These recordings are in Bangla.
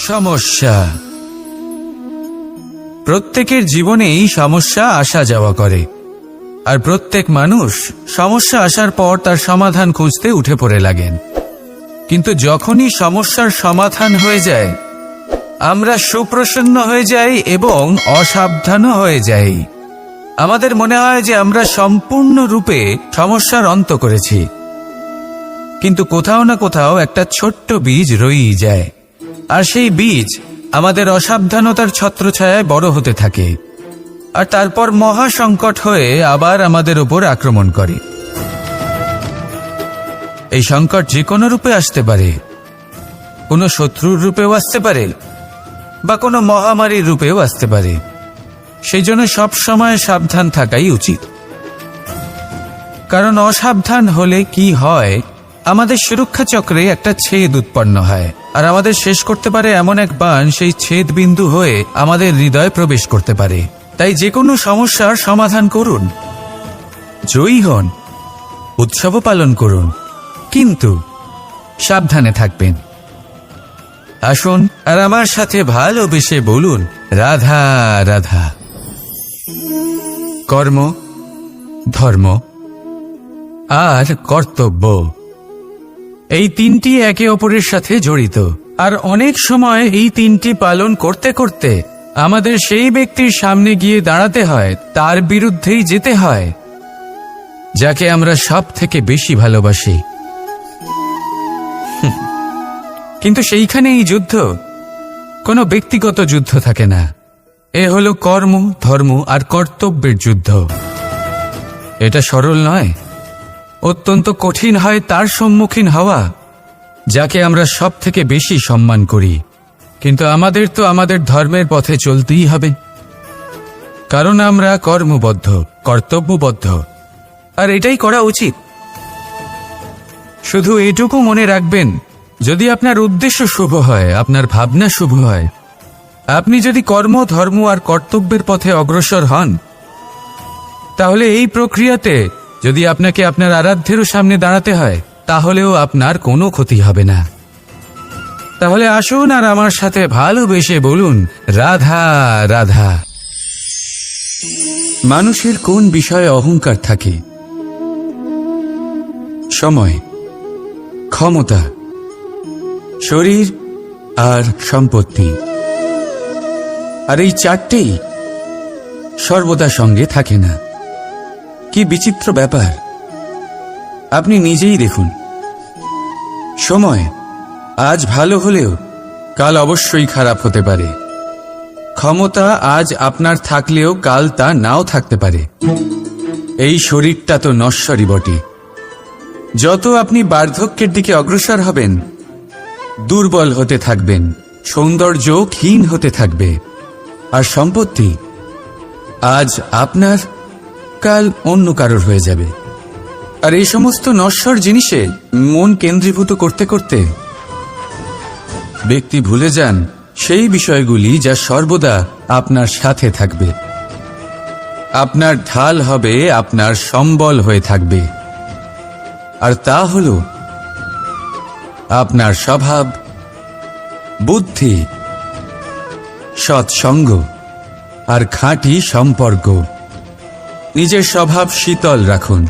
সমস্যা। প্রত্যেকের জীবনেই সমস্যা আসা যাওয়া করে, আর প্রত্যেক মানুষ সমস্যা আসার পর তার সমাধান খুঁজতে উঠে পড়ে লাগেন। কিন্তু যখনই সমস্যার সমাধান হয়ে যায়, আমরা সুপ্রসন্ন হয়ে যাই এবং অসাবধানও হয়ে যাই। আমাদের মনে হয় যে আমরা সম্পূর্ণরূপে সমস্যার অন্ত করেছি, কিন্তু কোথাও না কোথাও একটা ছোট্ট বীজ রয়েই যায়, আর সেই বীজ আমাদের অসাবধানতার ছত্রছায়ায় বড় হতে থাকে, আর তারপর মহা সংকট হয়ে আবার আমাদের উপর আক্রমণ করে। এই সংকট যে কোনো রূপে আসতে পারে, কোনো শত্রুর রূপেও আসতে পারে, বা কোনো মহামারীর রূপেও আসতে পারে। সেই জন্য সবসময় সাবধান থাকাই উচিত, কারণ অসাবধান হলে কি হয়, আমাদের সুরক্ষা চক্রে একটা ছেদ উৎপন্ন হয়, আর আমাদের শেষ করতে পারে এমন এক বাণ সেই ছেদ বিন্দু হয়ে আমাদের হৃদয়ে প্রবেশ করতে পারে। তাই যে কোনো সমস্যার সমাধান করুন, জয়ী হন, উৎসবও পালন করুন, কিন্তু সাবধানে থাকবেন। আসুন আর আমার সাথে ভালোবেসে বলুন, রাধা রাধা। কর্ম, ধর্ম আর কর্তব্য, এই তিনটি একে অপরের সাথে জড়িত, আর অনেক সময় এই তিনটি পালন করতে করতে আমাদের সেই ব্যক্তির সামনে গিয়ে দাঁড়াতে হয়, তার বিরুদ্ধেই যেতে হয়, যাকে আমরা সব থেকে বেশি ভালোবাসি। কিন্তু সেইখানে এই যুদ্ধ কোনো ব্যক্তিগত যুদ্ধ থাকে না, এ হলো কর্ম, ধর্ম আর কর্তব্যের যুদ্ধ। এটা সরল নয়, অত্যন্ত কঠিন হয় তার সম্মুখীন হওয়া যাকে আমরা সব থেকে বেশি সম্মান করি। কিন্তু আমাদের তো আমাদের ধর্মের পথে চলতেই হবে, কারণ আমরা কর্মবদ্ধ, কর্তব্যবদ্ধ, আর এটাই করা উচিত। শুধু এটুকু মনে রাখবেন, যদি আপনার উদ্দেশ্য শুভ হয়, আপনার ভাবনা শুভ হয়, আপনি যদি কর্ম, ধর্ম আর কর্তব্যের পথে অগ্রসর হন, তাহলে এই প্রক্রিয়াতে যদি আপনাকে আপনার আরাধ্যেরও সামনে দাঁড়াতে হয়, তাহলেও আপনার কোনো ক্ষতি হবে না। তাহলে আসুন আর আমার সাথে ভালোবেসে বলুন, রাধা রাধা। মানুষের কোন বিষয়ে অহংকার থাকে? সময়, ক্ষমতা, শরীর আর সম্পত্তি। আর এই চারটেই সর্বদা সঙ্গে থাকে না। কি বিচিত্র ব্যাপার! আপনি নিজেই দেখুন, সময় আজ ভালো হলেও কাল অবশ্যই খারাপ হতে পারে। ক্ষমতা আজ আপনার থাকলেও কাল তা নাও থাকতে পারে। এই শরীরটা তো নশ্বরই বটে। যত আপনি বার্ধক্যের দিকে অগ্রসর হবেন, দুর্বল হতে থাকবেন, সৌন্দর্য ক্ষীণ হতে থাকবে। আর সম্পত্তি আজ আপনার, কাল অন্য কারোর হয়ে যাবে। আর এই সমস্ত নশ্বর জিনিসে মন কেন্দ্রীভূত করতে করতে ব্যক্তি ভুলে যান সেই বিষয়গুলি যা সর্বদা আপনার সাথে থাকবে, আপনার ঢাল হবে, আপনার সম্বল হয়ে থাকবে। আর তা হল আপনার স্বভাব, বুদ্ধি, সৎসঙ্গ আর খাঁটি সম্পর্ক। নিজের স্বভাব শীতল রাখুন,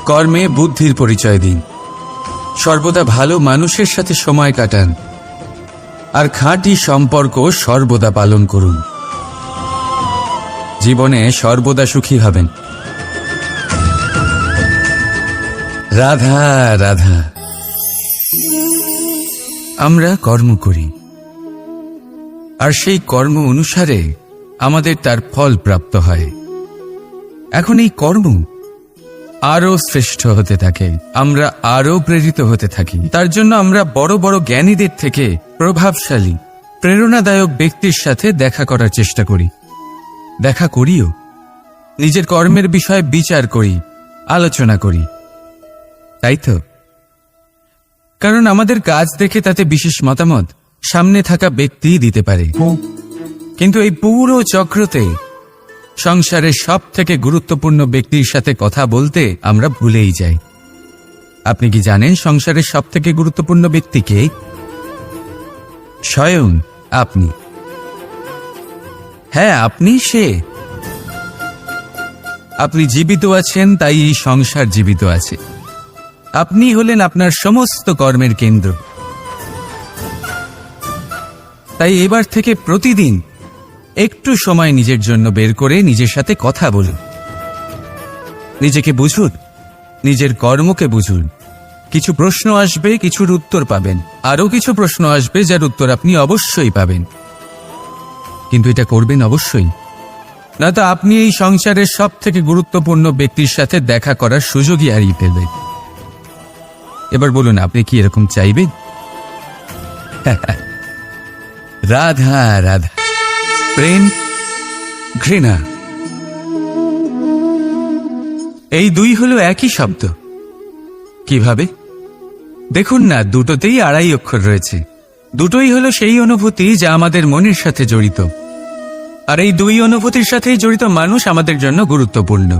কর্মে বুদ্ধির পরিচয় দিন, সর্বদা ভালো মানুষের সাথে সময় কাটান, আর খাঁটি সম্পর্ক সর্বদা পালন করুন। জীবনে সর্বদা সুখী হবেন। রাধা রাধা। আমরা কর্ম করি, আর সেই কর্ম অনুসারে আমাদের তার ফল প্রাপ্ত হয়। এখন এই কর্ম আরো শ্রেষ্ঠ হতে থাকে, আমরা আরো প্রেরিত হতে থাকি। তার জন্য আমরা বড় বড় জ্ঞানীদের থেকে প্রভাবশালী, প্রেরণাদায়ক ব্যক্তির সাথে দেখা করার চেষ্টা করি, দেখা করিও। নিজের কর্মের বিষয়ে বিচার করি, আলোচনা করি, তাই তো? কারণ আমাদের কাজ দেখে তাতে বিশেষ মতামত সামনে থাকা ব্যক্তিই দিতে পারে। কিন্তু এই পুরো চক্রতে সংসারের সব থেকে গুরুত্বপূর্ণ ব্যক্তির সাথে কথা বলতে আমরা ভুলেই যাই। আপনি কি জানেন সংসারের সব থেকে গুরুত্বপূর্ণ ব্যক্তি কে? স্বয়ং আপনি। হ্যাঁ, আপনি সে। আপনি জীবিত আছেন, তাই এই সংসার জীবিত আছে। আপনি হলেন আপনার সমস্ত কর্মের কেন্দ্র। তাই এবার থেকে প্রতিদিন একটু সময় নিজের জন্য বের করে নিজের সাথে কথা বলুন। নিজেকে বুঝুন, নিজের কর্মকে বুঝুন। কিছু প্রশ্ন আসবে, কিছুর উত্তর পাবেন। আরও কিছু প্রশ্ন আসবে যার উত্তর আপনি অবশ্যই পাবেন, কিন্তু এটা করবেন অবশ্যই, না তো আপনি এই সংসারের সব থেকে গুরুত্বপূর্ণ ব্যক্তির সাথে দেখা করার সুযোগই হারিয়ে ফেলবেন। এবার বলুন, আপনি কি এরকম চাইবেন? রাধা রাধা, প্রেম, ঘৃণা, এই দুই হলো একই শব্দ। কিভাবে? দেখুন না, দুটোতেই 2.5 অক্ষর রয়েছে। দুটোই হলো সেই অনুভূতি যা আমাদের মনের সাথে জড়িত, আর এই দুই অনুভূতির সাথেই জড়িত মানুষ আমাদের জন্য গুরুত্বপূর্ণ।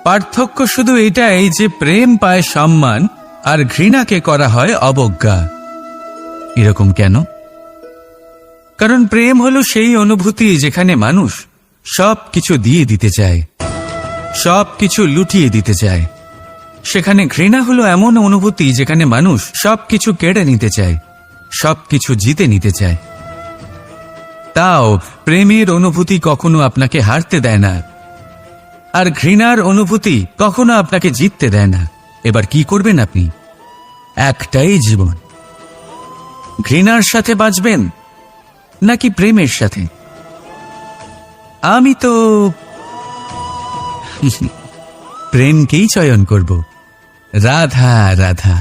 পার্থক্য শুধু এটাই যে প্রেম পায় সম্মান আর ঘৃণাকে করা হয় অবজ্ঞা। এরকম কেন? কারণ প্রেম হলো সেই অনুভূতি যেখানে মানুষ সব কিছু দিয়ে দিতে চায়, সব কিছু লুটিয়ে দিতে চায়। সেখানে ঘৃণা হলো এমন অনুভূতি যেখানে মানুষ সব কিছু কেড়ে নিতে চায়, সব কিছু জিতে নিতে চায়। তাও প্রেমের অনুভূতি কখনো আপনাকে হারতে দেয় না, আর ঘৃণার অনুভূতি কখনো আপনাকে জিততে দেয় না। এবার কি করবেন আপনি? একটাই জীবন। ঘৃণার সাথে বাঁচবেন নাকি প্রেমের সাথে? আমি তো প্রেমকেই চয়ন করব। রাধা রাধা।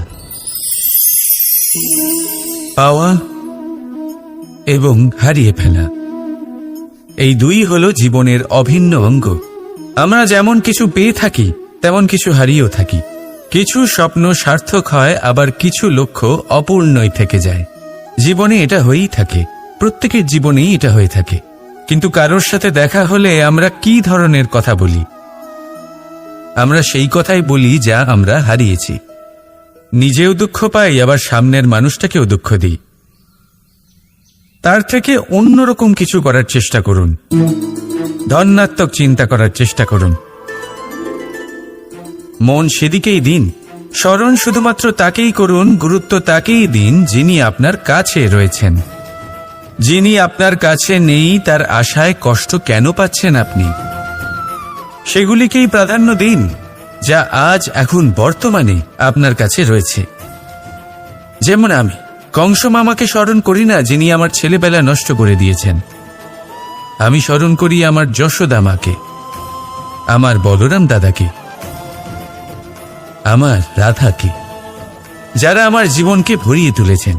পাওয়া এবং হারিয়ে ফেলা, এই দুই হলো জীবনের অভিন্ন অঙ্গ। আমরা যেমন কিছু পেয়ে থাকি, তেমন কিছু হারিয়েও থাকি। কিছু স্বপ্ন সার্থক হয়, আবার কিছু লক্ষ্য অপূর্ণই থেকে যায়। জীবনে এটা হয়েই থাকে, প্রত্যেকের জীবনেই এটা হয়ে থাকে। কিন্তু কারোর সাথে দেখা হলে আমরা কি ধরনের কথা বলি? আমরা সেই কথাই বলি যা আমরা হারিয়েছি। নিজেও দুঃখ পাই, আবার সামনের মানুষটাকেও দুঃখ দিই। তার থেকে অন্যরকম কিছু করার চেষ্টা করুন, ধনাত্মক চিন্তা করার চেষ্টা করুন। মন সেদিকেই দিন, স্মরণ শুধুমাত্র তাকেই করুন, গুরুত্ব তাকেই দিন যিনি আপনার কাছে রয়েছেন। যিনি আপনার কাছে নেই তার আশায় কষ্ট কেন পাচ্ছেন আপনি? সেগুলিকেই প্রাধান্য দিন যা আজ এখন বর্তমানে আপনার কাছে রয়েছে। যেমন আমি কংস মামাকে স্মরণ করি না, যিনি আমার ছেলেবেলা নষ্ট করে দিয়েছেন। আমি স্মরণ করি আমার যশোদা মাকে, আমার বলরাম দাদাকে, আমার রাধাকে, যারা আমার জীবনকে ভরিয়ে তুলেছেন।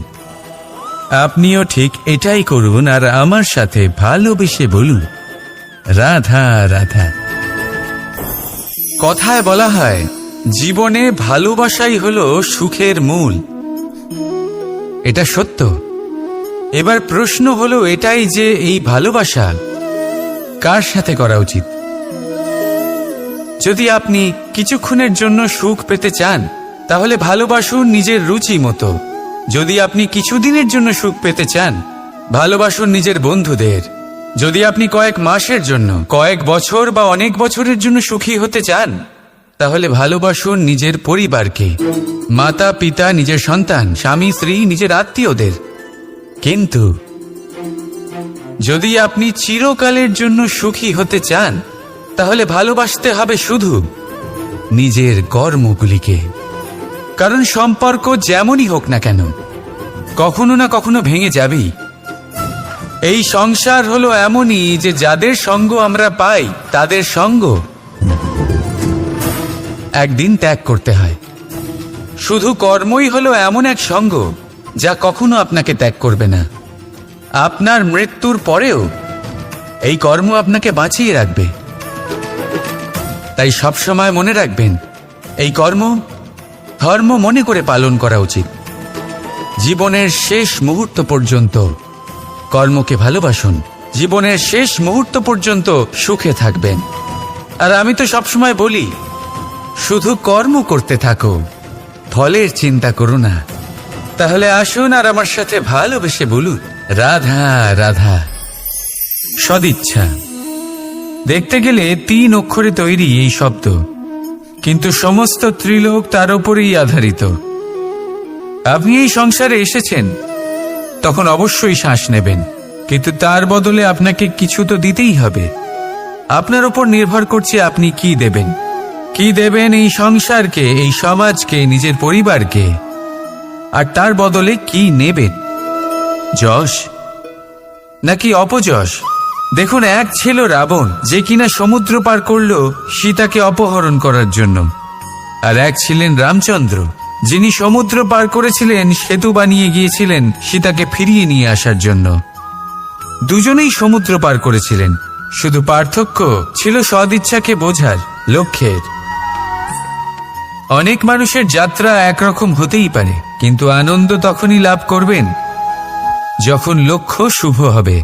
আপনিও ঠিক এটাই করুন, আর আমার সাথে ভালোবেসে বলুন, রাধা রাধা। কথায় বলা হয়, জীবনে ভালোবাসাই হলো সুখের মূল। এটা সত্য। এবার প্রশ্ন হলো এটাই যে এই ভালোবাসা কার সাথে করা উচিত? যদি আপনি কিছুক্ষণের জন্য সুখ পেতে চান, তাহলে ভালোবাসুন নিজের রুচি মতো। যদি আপনি কিছুদিনের জন্য সুখ পেতে চান, ভালোবাসুন নিজের বন্ধুদের। যদি আপনি কয়েক মাসের জন্য, কয়েক বছর বা অনেক বছরের জন্য সুখী হতে চান, তাহলে ভালোবাসুন নিজের পরিবারকে, মাতা পিতা, নিজের সন্তান, স্বামী স্ত্রী, নিজের আত্মীয়দের। কিন্তু যদি আপনি চিরকালের জন্য সুখী হতে চান, তাহলে ভালোবাসতে হবে শুধু নিজের কর্মগুলিকে। কারণ সম্পর্ক যেমনই হোক না কেন, কখনো না কখনো ভেঙে যাবেই। এই সংসার হলো এমনই যে যাদের সঙ্গ আমরা পাই, তাদের সঙ্গ একদিন ত্যাগ করতে হয়। শুধু কর্মই হলো এমন এক সঙ্গ যা কখনো আপনাকে ত্যাগ করবে না। আপনার মৃত্যুর পরেও এই কর্ম আপনাকে বাঁচিয়ে রাখবে। তাই সবসময় মনে রাখবেন, এই কর্ম ধর্ম মনে করে পালন করা উচিত। জীবনের শেষ মুহূর্ত পর্যন্ত কর্মকে ভালোবাসুন, জীবনের শেষ মুহূর্ত পর্যন্ত সুখে থাকবেন। আর আমি তো সবসময় বলি, শুধু কর্ম করতে থাকো, ফলের চিন্তা করো না। তাহলে আসুন আর আমার সাথে ভালোবেসে বলুন, রাধা রাধা। সদিচ্ছা। দেখতে গেলে 3 অক্ষরে তৈরি এই শব্দ, কিন্তু সমস্ত ত্রিলোক তার উপরেই আধারিত। আপনি এই সংসারে এসেছেন, তখন অবশ্যই শ্বাস নেবেন, কিন্তু তার বদলে আপনাকে কিছু তো দিতেই হবে। আপনার উপর নির্ভর করছে আপনি কি দেবেন। কি দেবেন এই সংসারকে, এই সমাজকে, নিজের পরিবারকে, আর তার বদলে কি নেবেন? যশ নাকি অপযশ? দেখুন, এক ছিল রাবণ, যে কিনা সমুদ্র পার করলো সীতাকে অপহরণ করার জন্য, আর এক ছিলেন রামচন্দ্র, যিনি সমুদ্র পার করেছিলেন, সেতু বানিয়ে গিয়েছিলেন সীতাকে ফিরিয়ে নিয়ে আসার জন্য। দুজনেই সমুদ্র পার করেছিলেন, শুধু পার্থক্য ছিল সদিচ্ছাকে বোঝার, লক্ষ্যের। অনেক মানুষের যাত্রা একরকম হতেই পারে, কিন্তু আনন্দ তখনই লাভ করবেন যখন লক্ষ্য শুভ হবে,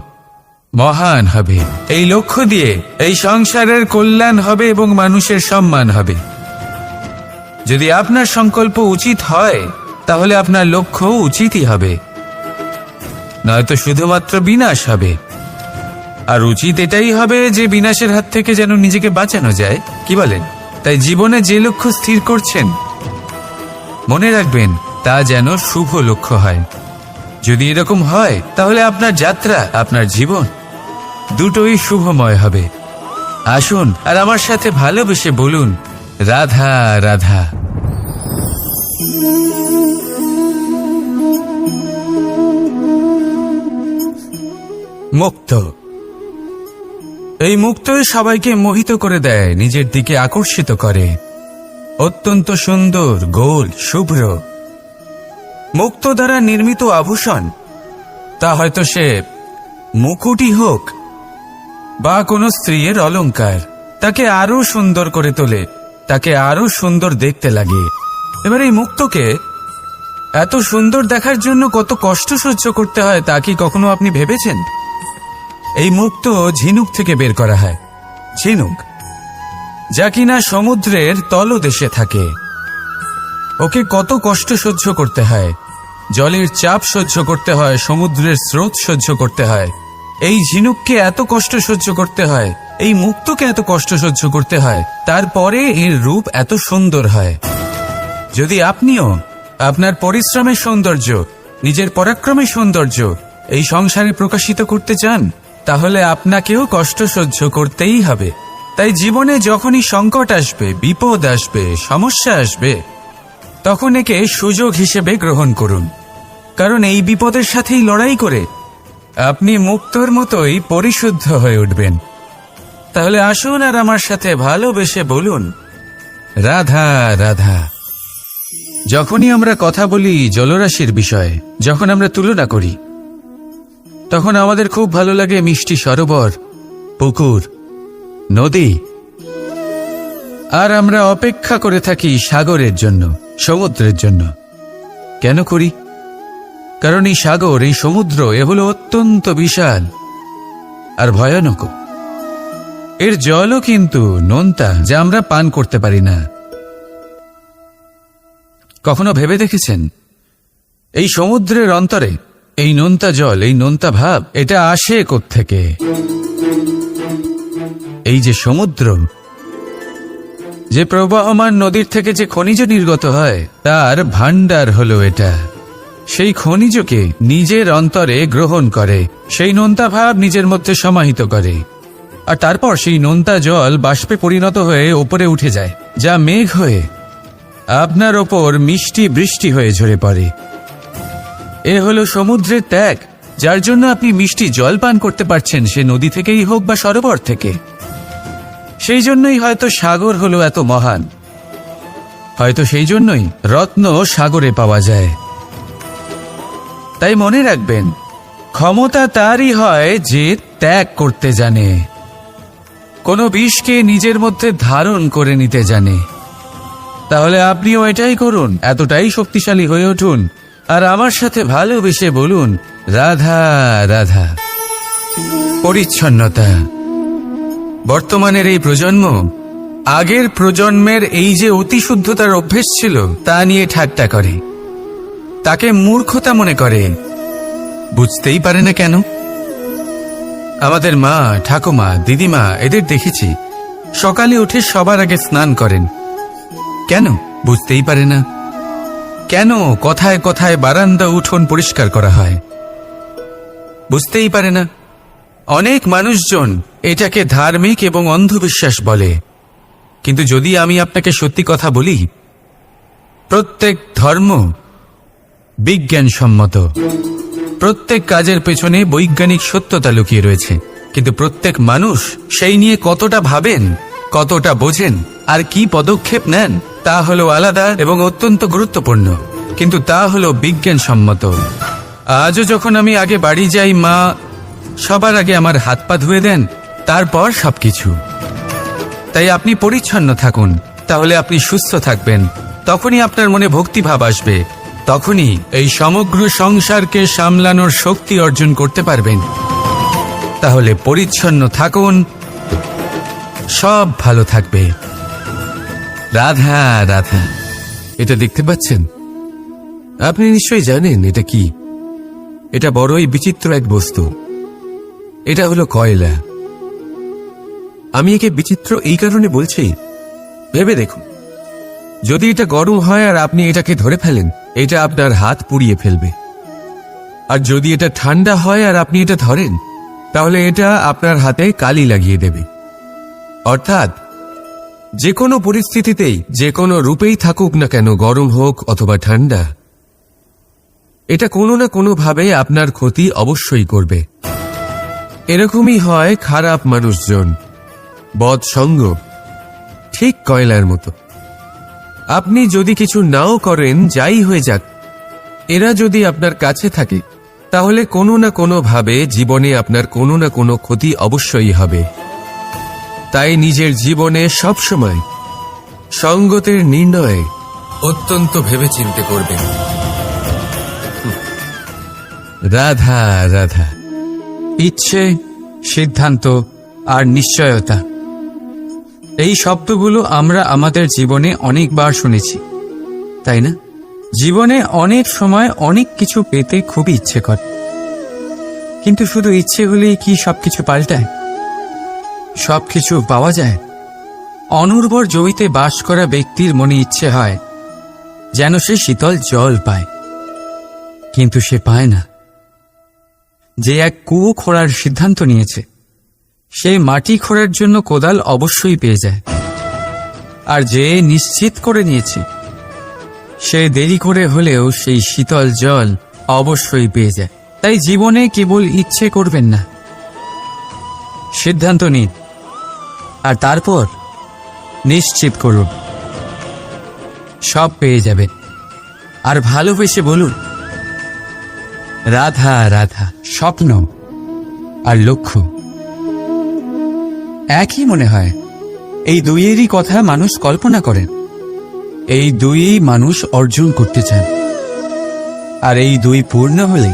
মহান হবে। এই লক্ষ্য দিয়ে এই সংসারের কল্যাণ হবে এবং মানুষের সম্মান হবে। যদি আপনার সংকল্প উচিত হয়, তাহলে আপনার লক্ষ্য উচিতই হবে, নয়তো শুধুমাত্র বিনাশ হবে। আর উচিত এটাই হবে যে বিনাশের হাত থেকে যেন নিজেকে বাঁচানো যায়, কি বলেন? তাই জীবনে যে লক্ষ্য স্থির করছেন, মনে রাখবেন তা যেন শুভ লক্ষ্য হয়। যদি এরকম হয়, তাহলে আপনার যাত্রা, আপনার জীবন দুটোই শুভময় হবে। আসুন আর আমার সাথে ভালোবেসে বলুন, রাধা রাধা। মুক্ত। এই মুক্তই সবাইকে মোহিত করে দেয়, নিজের দিকে আকর্ষিত করে। অত্যন্ত সুন্দর, গোল, শুভ্র। মুক্ত দ্বারা নির্মিত আভূষণ, তা হয়তো সে মুকুটই হোক বা কোনো স্ত্রীর অলংকার, তাকে আরো সুন্দর করে তোলে, তাকে আরো সুন্দর দেখতে লাগে। এবার এই মুক্তকে এত সুন্দর দেখার জন্য কত কষ্ট সহ্য করতে হয়, তা কি কখনো আপনি ভেবেছেন? এই মুক্ত ঝিনুক থেকে বের করা হয়। ঝিনুক, যা কিনা সমুদ্রের তলদেশে থাকে। ওকে কত কষ্ট সহ্য করতে হয়, জলের চাপ সহ্য করতে হয়, সমুদ্রের স্রোত সহ্য করতে হয়। এই ঝিনুককে এত কষ্ট সহ্য করতে হয়, এই মুক্তকে এত কষ্ট সহ্য করতে হয়, তারপরে এর রূপ এত সুন্দর হয়। যদি আপনিও আপনার পরিশ্রমের সৌন্দর্য, নিজের পরাক্রমের সৌন্দর্য এই সংসারে প্রকাশিত করতে চান, তাহলে আপনাকেও কষ্ট সহ্য করতেই হবে। তাই জীবনে যখনই সংকট আসবে, বিপদ আসবে, সমস্যা আসবে, তখন একে সুযোগ হিসেবে গ্রহণ করুন। কারণ এই বিপদের সাথেই লড়াই করে আপনি মুক্তর মতোই পরিশুদ্ধ হয়ে উঠবেন। তাহলে আসুন আর আমার সাথে ভালোবেসে বলুন, রাধা রাধা। যখনই আমরা কথা বলি জলরাশির বিষয়ে, যখন আমরা তুলনা করি, তখন আমাদের খুব ভালো লাগে মিষ্টি সরোবর, পুকুর, নদী। আর আমরা অপেক্ষা করে থাকি সাগরের জন্য, সমুদ্রের জন্য। কেন করি? কারণ এই সাগর, এই সমুদ্র, এ হলো অত্যন্ত বিশাল আর ভয়ানক। এর জলও কিন্তু নোনতা, যা আমরা পান করতে পারি না। কখনো ভেবে দেখেছেন এই সমুদ্রের অন্তরে এই নোনতা জল, এই নোনতা ভাব, এটা আসে কোত্থেকে? এই যে সমুদ্র, যে প্রবাহমান নদীর থেকে যে খনিজ নির্গত হয়, তার ভান্ডার হলো এটা। সেই খনিজকে নিজের অন্তরে গ্রহণ করে, সেই নোনতা ভাব নিজের মধ্যে সমাহিত করে, আর তারপর সেই নোনতা জল বাষ্পে পরিণত হয়ে ওপরে উঠে যায়, যা মেঘ হয়ে আপনার ওপর মিষ্টি বৃষ্টি হয়ে ঝরে পড়ে। এ হলো সমুদ্রের ত্যাগ, যার জন্য আপনি মিষ্টি জল পান করতে পারছেন, সে নদী থেকেই হোক বা সরোবর থেকে। সেই জন্যই হয়তো সাগর হলো এত মহান, হয়তো সেই জন্যই রত্ন সাগরে পাওয়া যায়। তাই মনে রাখবেন, ক্ষমতা তারই হয় যে ত্যাগ করতে জানে, কোনো বিষকে নিজের মধ্যে ধারণ করে নিতে জানে। তাহলে আপনিও এটাই করুন, এতটাই শক্তিশালী হয়ে উঠুন, আর আমার সাথে ভালোবেসে বলুন, রাধা রাধা। পরিচ্ছন্নতা। বর্তমানের এই প্রজন্ম আগের প্রজন্মের এই যে অতি শুদ্ধতার অভ্যেস ছিল, তা নিয়ে ঠাট্টা করে। তাকে মূর্খতা মনে করে। বুঝতেই পারে না কেন। আমাদের মা, ঠাকুমা, দিদিমা এদের দেখেছি সকালে উঠে সবার আগে স্নান করেন। কেন? বুঝতেই পারে না। কেন কথায় কথায় বারান্দা উঠোন পরিষ্কার করা হয়? বুঝতেই পারে না। অনেক মানুষজন এটাকে ধার্মিক এবং অন্ধবিশ্বাস বলে, কিন্তু যদি আমি আপনাকে সত্যি কথা বলি, প্রত্যেক ধর্ম বিজ্ঞানসম্মত। প্রত্যেক কাজের পেছনে বৈজ্ঞানিক সত্যতা লুকিয়ে রয়েছে, কিন্তু প্রত্যেক মানুষ সেই নিয়ে কতটা ভাবেন, কতটা বোঝেন আর কি পদক্ষেপ নেন তা হলো আলাদা এবং অত্যন্ত গুরুত্বপূর্ণ, কিন্তু তা হলো বিজ্ঞানসম্মত। আজও যখন আমি আগে বাড়ি যাই, মা সবার আগে আমার হাত পা ধুয়ে দেন, তারপর সবকিছু। তাই আপনি পরিচ্ছন্ন থাকুন, তাহলে আপনি সুস্থ থাকবেন। তখনই আপনার মনে ভক্তিভাব আসবে, তখনই এই সমগ্র সংসারকে সামলানোর শক্তি অর্জন করতে পারবেন। তাহলে পরিচ্ছন্ন থাকুন, সব ভালো থাকবে। রাধা রাধা। এটা দেখতে পাচ্ছেন? আপনি নিশ্চয়ই জানেন এটা কি। এটা বড়ই বিচিত্র এক বস্তু। এটা হলো কয়লা। আমি একে বিচিত্র এই কারণে বলছি, ভেবে দেখুন, যদি এটা গরম হয় আর আপনি এটাকে ধরে ফেলেন, এটা আপনার হাত পুড়িয়ে ফেলবে। আর যদি এটা ঠান্ডা হয় আর আপনি এটা ধরেন, তাহলে এটা আপনার হাতে কালি লাগিয়ে দেবে। অর্থাৎ যে কোনো পরিস্থিতিতেই, যে কোনো রূপেই থাকুক না কেন, গরম হোক অথবা ঠান্ডা, এটা কোনো না কোনোভাবে আপনার ক্ষতি অবশ্যই করবে। এরকমই হয় খারাপ মানুষজন, বদসঙ্গ, ঠিক কয়লার মতো। আপনি যদি কিছু নাও করেন, যাই হয়ে যাক, এরা যদি আপনার কাছে থাকে, তাহলে কোনো না কোনোভাবে জীবনে আপনার কোনো না কোনো ক্ষতি অবশ্যই হবে। তাই নিজের জীবনে সবসময় সঙ্গতের নির্ণয় অত্যন্ত ভেবেচিন্তে করবেন। রাধা রাধা। ইচ্ছে, সিদ্ধান্ত আর নিশ্চয়তা, এই শব্দগুলো আমরা আমাদের জীবনে অনেকবার শুনেছি, তাই না? জীবনে অনেক সময় অনেক কিছু পেতে খুবই ইচ্ছে করে, কিন্তু শুধু ইচ্ছে হলেই কি সবকিছু পাল্টায়? সবকিছু পাওয়া যায়? অনুর্বর জমিতে বাস করা ব্যক্তির মনে ইচ্ছে হয় যেন সে শীতল জল পায়, কিন্তু সে পায় না। যে এক কুয়ো খোঁড়ার সিদ্ধান্ত নিয়েছে, সে মাটি খোঁড়ার জন্য কোদাল অবশ্যই পেয়ে যায়। আর যে নিশ্চিত করে নিয়েছে, সে দেরি করে হলেও সেই শীতল জল অবশ্যই পেয়ে যায়। তাই জীবনে কেবল ইচ্ছে করবেন না, সিদ্ধান্ত নিন আর তারপর নিশ্চিত করুন, সব পেয়ে যাবেন। আর ভালোবেসে বলুন, রাধা রাধা। স্বপ্ন আর লক্ষ্য একই মনে হয়। এই দুইয়েরই কথা মানুষ কল্পনা করেন, এই দুইই মানুষ অর্জন করতে চান। আর এই দুই পূর্ণ হলে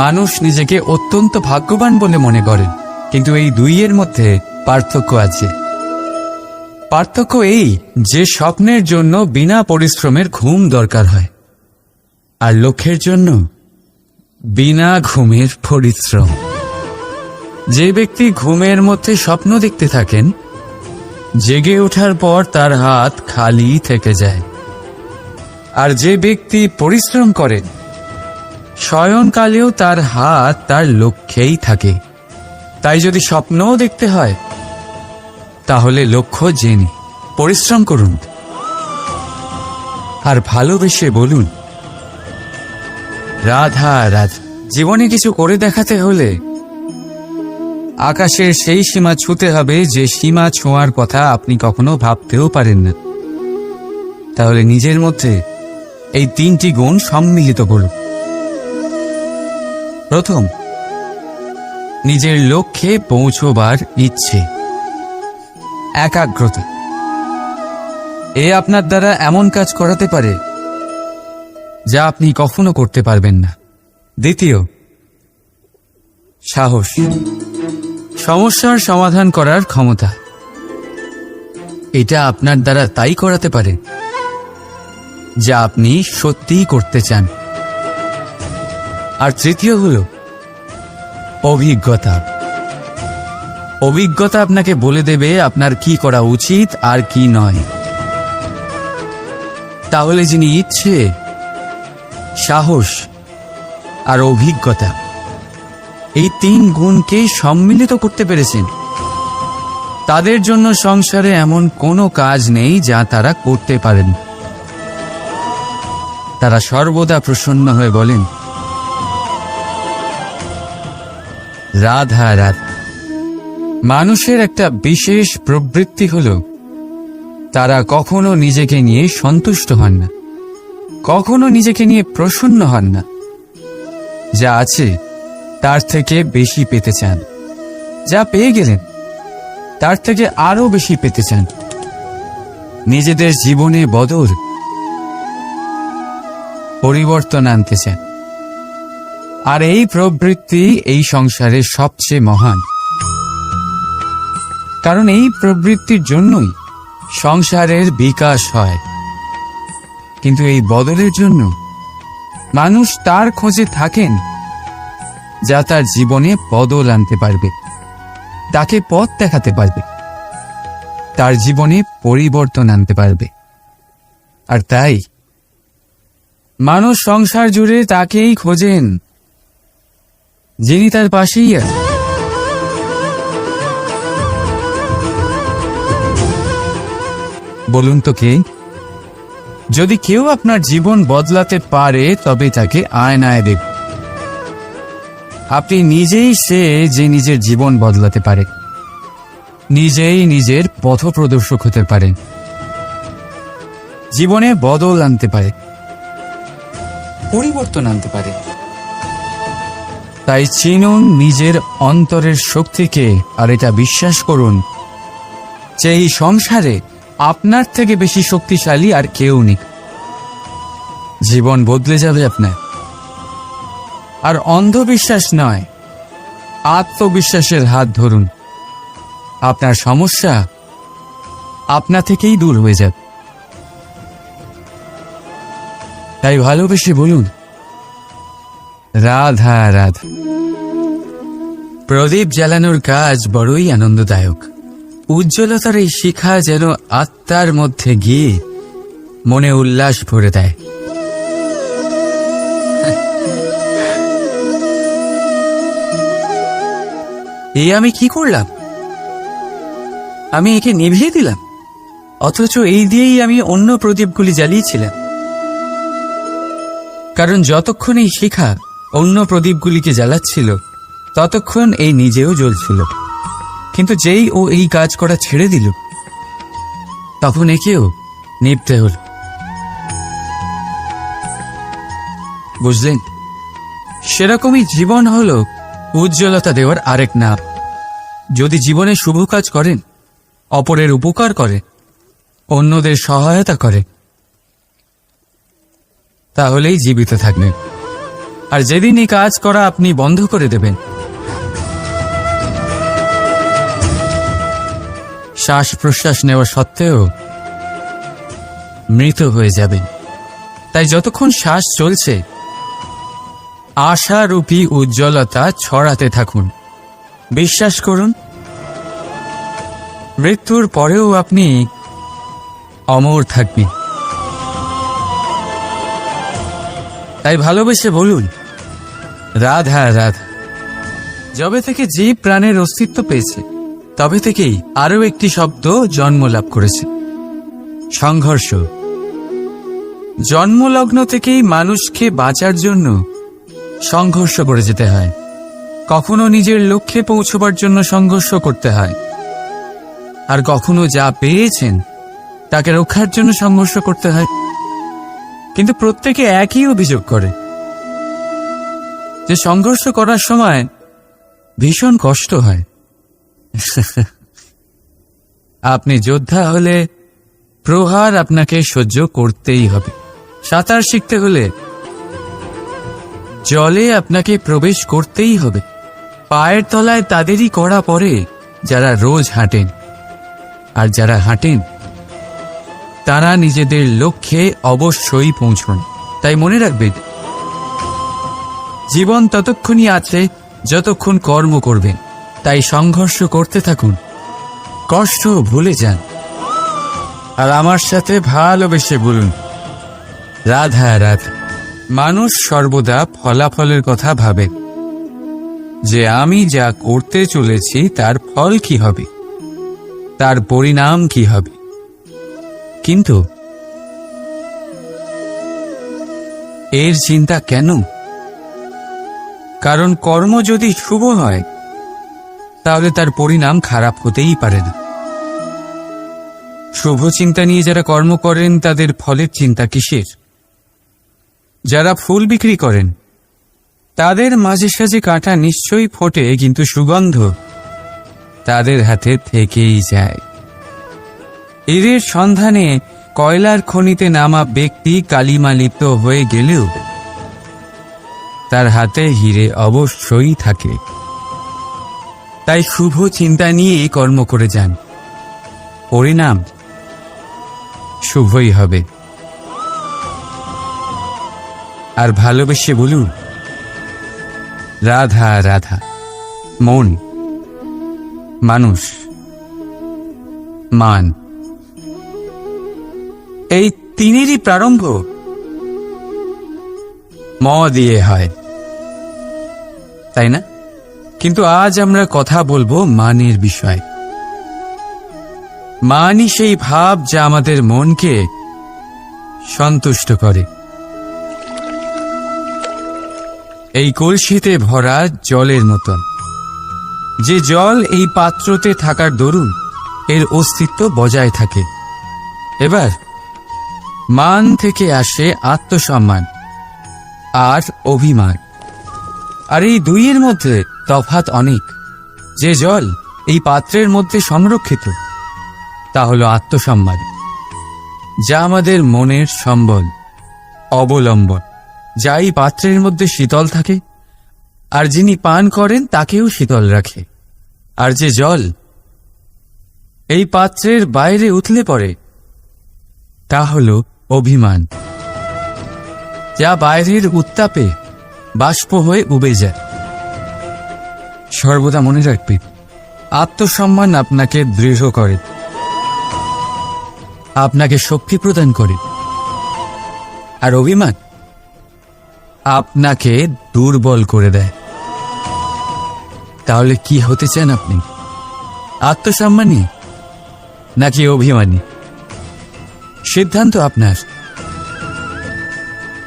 মানুষ নিজেকে অত্যন্ত ভাগ্যবান বলে মনে করেন। কিন্তু এই দুইয়ের মধ্যে পার্থক্য আছে। পার্থক্য এই যে স্বপ্নের জন্য বিনা পরিশ্রমের ঘুম দরকার হয়, আর লক্ষ্যের জন্য বিনা ঘুমের পরিশ্রম। যে ব্যক্তি ঘুমের মধ্যে স্বপ্ন দেখতে থাকেন, জেগে ওঠার পর তার হাত খালি থেকে যায়। আর যে ব্যক্তি পরিশ্রম করেন, শয়নকালেও তার হাত তার লক্ষ্যেই থাকে। তাই যদি স্বপ্নও দেখতে হয়, তাহলে লক্ষ্য জেনে পরিশ্রম করুন আর ভালোবেসে বলুন, রাধা রাধা। জীবনে কিছু করে দেখাতে হলে আকাশের সেই সীমা ছুঁতে হবে যে সীমা ছোঁয়ার কথা আপনি কখনো ভাবতেও পারেন না। তাহলে নিজের মধ্যে এই তিনটি গুণ সম্মিলিত করুন। প্রথম, নিজের লক্ষ্যে পৌঁছবার ইচ্ছে, একাগ্রতা। এ আপনার দ্বারা এমন কাজ করাতে পারে যা আপনি কখনো করতে পারবেন না। দ্বিতীয়, সাহস, সমস্যার সমাধান করার ক্ষমতা। এটা আপনার দ্বারা তাই করাতে পারে যা আপনি সত্যিই করতে চান। আর তৃতীয় হলো অভিজ্ঞতা। অভিজ্ঞতা আপনাকে বলে দেবে আপনার কি করা উচিত আর কি নয়। তাহলে যিনি ইচ্ছে, সাহস আর অভিজ্ঞতা এই 3 গুণকে সম্মিলিত করতে পেরেছেন, তাদের জন্য সংসারে এমন কোনো কাজ নেই যা তারা করতে পারেন। তারা সর্বদা প্রসন্ন হয়ে বলেন, রাধা রাধা। মানুষের একটা বিশেষ প্রবৃত্তি হলো তারা কখনো নিজেকে নিয়ে সন্তুষ্ট হন না, কখনো নিজেকে নিয়ে প্রসন্ন হন না। যা আছে তার থেকে বেশি পেতে চান, যা পেয়ে গেলেন তার থেকে আরো বেশি পেতে চান। নিজেদের জীবনে বদল, পরিবর্তন আনতে চান। আর এই প্রবৃত্তি এই সংসারের সবচেয়ে মহান, কারণ এই প্রবৃত্তির জন্যই সংসারের বিকাশ হয়। কিন্তু এই বদলের জন্য মানুষ তার খোঁজে থাকেন যা তার জীবনে বদল আনতে পারবে, তাকে পথ দেখাতে পারবে, তার জীবনে পরিবর্তন আনতে পারবে। আর তাই মানুষ সংসার জুড়ে তাকেই খোঁজেন যিনি তার পাশেই আছেন। বলুন তো কে? যদি কেউ আপনার জীবন বদলাতে পারে তবে তাকে আয়নায় দেখুন। আপনি নিজেই সে যে নিজের জীবন বদলাতে পারে, নিজেই নিজের পথপ্রদর্শক হতে পারেন, জীবনে বদল আনতে পারে, পরিবর্তন আনতে পারে। তাই চিনুন নিজের অন্তরের শক্তিকে, আর এটা বিশ্বাস করুন যে এই সংসারে আপনার থেকে বেশি শক্তিশালী আর কেউ নেই। জীবন বদলে যাবে আপনার। আর অন্ধবিশ্বাস নয়, আত্মবিশ্বাসের হাত ধরুন। আপনার সমস্যা আপনা থেকেই দূর হয়ে যাবে। তাই ভালোবেসে বলুন, রাধা রাধা। প্রদীপ জ্বালানোর কাজ বড়ই আনন্দদায়ক। উজ্জ্বলতার এই শিখা যেন আত্মার মধ্যে গিয়ে মনে উল্লাস ভরে দেয়। এই আমি কি করলাম? আমি একে নিভিয়ে দিলাম, অথচ এই দিয়েই আমি অন্য প্রদীপগুলি জ্বালিয়েছিলাম। কারণ যতক্ষণ এই শিখা অন্য প্রদীপগুলিকে জ্বালাচ্ছিল ততক্ষণ এই নিজেও জ্বলছিল। কিন্তু যেই ও এই কাজ করা ছেড়ে দিল তখন একেও নিভতে হল। বুঝলেন? সেরকমই জীবন হলো উজ্জ্বলতা দেওয়ার আরেক নাম। যদি জীবনে শুভ কাজ করেন, অপরের উপকার করে, অন্যদের সহায়তা করে, তাহলেই জীবিত থাকবেন। আর যেদিন এই কাজ করা আপনি বন্ধ করে দেবেন, শ্বাস প্রশ্বাস নেওয়া সত্ত্বেও মৃত হয়ে যাবেন। তাই যতক্ষণ শ্বাস চলছে আশারূপী উজ্জ্বলতা ছড়াতে থাকুন। বিশ্বাস করুন, মৃত্যুর পরেও আপনি অমর থাকবেন। তাই ভালোবেসে বলুন, রাধা রাধা। যবে থেকে জীব প্রাণের অস্তিত্ব পেয়েছে তবে থেকেই আরও একটি শব্দ জন্ম লাভ করেছে, সংঘর্ষ। জন্মলগ্ন থেকেই মানুষকে বাঁচার জন্য সংঘর্ষ করে যেতে হয়। কখনো নিজের লক্ষ্যে পৌঁছবার জন্য সংঘর্ষ করতে হয়, আর কখনো যা পেয়েছেন তাকে রক্ষার জন্য সংঘর্ষ করতে হয়। কিন্তু প্রত্যেকে একই অভিযোগ করে যে সংঘর্ষ করার সময় ভীষণ কষ্ট হয়। আপনি যোদ্ধা হলে প্রহার আপনাকে সহ্য করতেই হবে। সাঁতার শিখতে হলে জলে আপনাকে প্রবেশ করতেই হবে। পায়ের তলায় তাদেরই কড়া পড়ে যারা রোজ হাঁটেন, আর যারা হাঁটেন তারা নিজেদের লক্ষ্যে অবশ্যই পৌঁছন। তাই মনে রাখবেন, জীবন ততক্ষণই আছে যতক্ষণ কর্ম করবেন। তাই সংঘর্ষ করতে থাকুন, কষ্ট ভুলে যান, আর আমার সাথে ভালোবেসে বলুন, রাধা রাধা। মানুষ সর্বদা ফলাফলের কথা ভাবে, যে আমি যা করতে চলেছি তার ফল কি হবে, তার পরিণাম কি হবে। কিন্তু এর চিন্তা কেন? কারণ কর্ম যদি শুভ হয় তাহলে তার পরিণাম খারাপ হতেই পারে না। শুভ চিন্তা নিয়ে যারা কর্ম করেন তাদের ফলের চিন্তা কিসের? যারা ফুল বিক্রি করেন তাদের মাঝে সাঝে কাঁটা নিশ্চয়ই ফোটে, কিন্তু সুগন্ধ তাদের হাতে থেকেই যায়। হীরের সন্ধানে কয়লার খনিতে নামা ব্যক্তি কালিমা লিপ্ত হয়ে গেলেও তার হাতে হীরে অবশ্যই থাকে। তাই শুভ চিন্তা নিয়ে কর্ম করে যান, পরিণাম শুভই হবে। আর ভালোবেসে বলুন, রাধা রাধা। মন, মানুষ, মান, এই তিনেরই প্রারম্ভ ম দিয়ে হয়, তাই না? কিন্তু আজ আমরা কথা বলবো মানের বিষয়। মানই সেই ভাব যা আমাদের মনকে সন্তুষ্ট করে। এই কলসিতে ভরা জলের মতন, যে জল এই পাত্রতে থাকার দরুন এর অস্তিত্ব বজায় থাকে। এবার মান থেকে আসে আত্মসম্মান আর অভিমান, আর এই দুইয়ের মধ্যে তফাৎ অনেক। যে জল এই পাত্রের মধ্যে সংরক্ষিত তা হলো আত্মসম্মান, যা আমাদের মনের সম্বল, অবলম্বন, যা এই পাত্রের মধ্যে শীতল থাকে আর যিনি পান করেন তাকেও শীতল রাখে। আর যে জল এই পাত্রের বাইরে উথলে পড়ে তা হলো অভিমান, যা বাইরের উত্তাপে বাষ্প হয়ে উবে যায়। সর্বদা মনে রাখবে, আত্মসম্মান আপনাকে দৃঢ় করে, আপনাকে শক্তি প্রদান করে, আর অভিমান আপনাকে দুর্বল করে দেয়। তাহলে কি হতে চান আপনি? আত্মসম্মানী নাকি অভিমানী? সিদ্ধান্ত আপনার।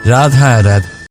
রাধা রাধা।